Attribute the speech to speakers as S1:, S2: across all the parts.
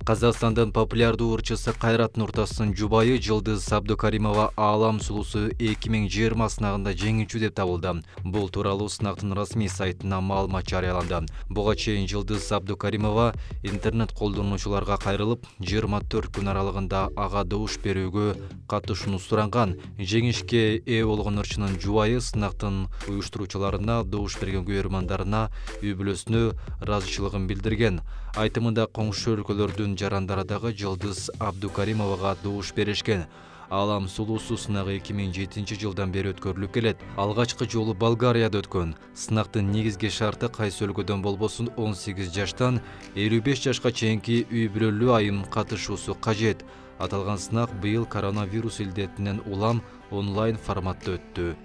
S1: Қазақстандын популярдуу ырчысы Кайрат Нуртастын жубайы Жылдыз Абдукаримова Аалам сулусу 2020 сынагында жеңүүчү деп табылды. Бул тууралуу сынактын расмий сайтына маалымат жарыяланды. Буга чейин Жылдыз Абдукаримова интернет колдонуучуларга кайрылып, 24 күн аралыгында ага добуш берүүгө катышууну суранган. Жеңишке ээ болгон ырчынын жубайы сынактын уюштуруучуларына, добуш берген күйөрмандарына үй бүлөсүнө ыраазычылыгын билдирген. Айтымында коңшу өлкөлөрдүн жарандарындагы Жылдыз Абдукаримовага добуш беришкен. Аалам сулуусу сынагы 2007 жылдан бери өткөрүлүп келет. Алгачкы жолу Болгарияда өткөн. Сынактын негизги шарты кайсы өлкөдөн болбосун 18 жаштан 55 жашка чейинки үй бүлөлүү айым катышуусу кажет. Аталган сынак быйыл коронавирус илдетинен улам онлайн форматта өттү.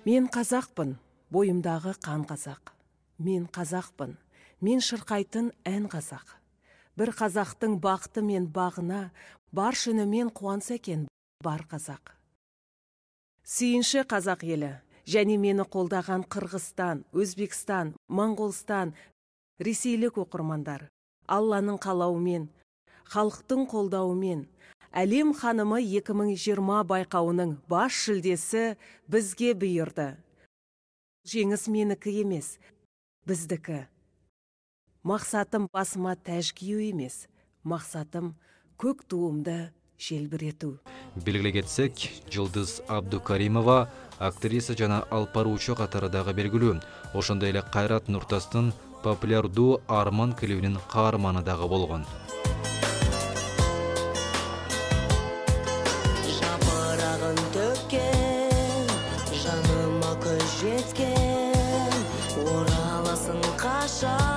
S2: Мен казакпын, боюмдагы кан казак. Мен казакпын, мен шыркайтын ән казак. Бір қазақтың бақыты мен бағына, бар шүнімен қуанса екен бар қазақ. Сүйінші қазақ елі, және мені қолдаған Қырғызстан, Өзбекстан, Моңғолстан, ресейлік оқырмандар. Алланың қалауымен, халықтың қолдауымен, әлем ханымы 2020 байқауының бас жүлдесі бізге бұйырды. Жеңіс менікі емес, біздікі. Мақсатым басыма тәж кию емес, мақсатым көк туымды желбірету.
S1: Белгіле кетсек, Жылдыз Абдукаримова актриса жана алпаруучу катарындагы белгилүү. Ошондой эле Кайрат Нуртастын популярдуу Арман клибинин каарманы дагы болгон.
S3: Жапырагын төккен, жаныма көз жеткен, ораласың кашан.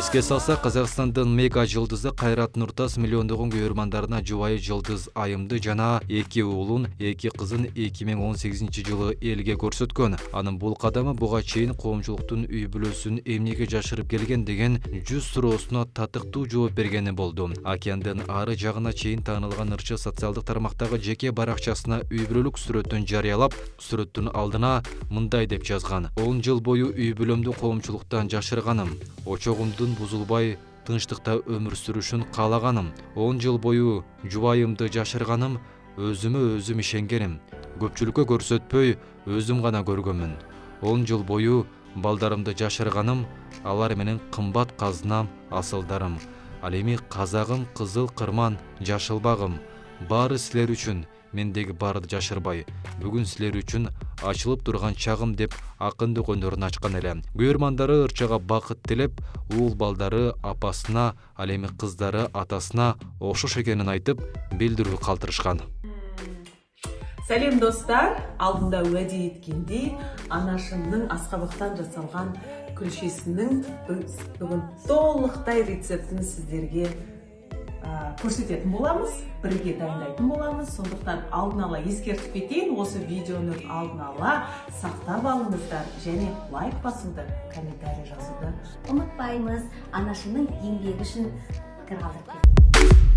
S1: Эске салсак, Казакстандын мега жылдызы Кайрат Нуртас миллиондогон күйөрмандарына жубайы Жылдыз айымды жана 2 уулун, 2 кызын 2018 жылы элге көрсөткөн. Анын бул кадамы буга чейин коомчулуктун үй бүлөсүн эмнеге жашырып келген деген 100 суроосуна татыктуу жооп бергени болду. Океандын ары жагына чейин таанылган ырчы социалдык тармактагы жеке баракчасына үй бүлөлүк сүрөтүн жарыялап, сүрөттүн алдына мындай деп жазган: 10 жыл бою үй бүлөмдү коомчулуктан жашырганым, очогумдун бузулбай тынчтыкта өмүр сүрүшүн каалаганым, 10 жыл бою жубайымды жашырганым, өзүмө өзүм ишенгеним, көпчүлүккө көрсөтпөй өзүм гана көргөнмүн. 10 жыл бою балдарымды жашырганым, алар менен кымбат казынам, асылдарым. Ал эми казагым, кызыл кырман, жашыл багым, баары силер үчүн, мендеги баарды жашырбай, бүгүн силер үчүн ачылып турган чагым деп акындык өнөрүн ачкан эле. Күйөрмандары ырчага бакыт тилеп, уул балдары апасына, ал эми кыздары атасына окшош экенин айтып, билдирүү калтырышкан.
S2: Сәлем достар, алдында уәде еткендей, анашымның асқабақтан жасалған күлшесінің бүгін толықтай рецептін сіздерге көрсететін боламыз, бірге дайындайтын боламыз. Сондықтан алдын ала ескертіп кетейін, осы видеоны алдын ала сақтап алыңыздар және лайк басуды, комментарий жазуды
S4: ұмытпаймыз. Анашымның еңбегі үшін пікір қалдырып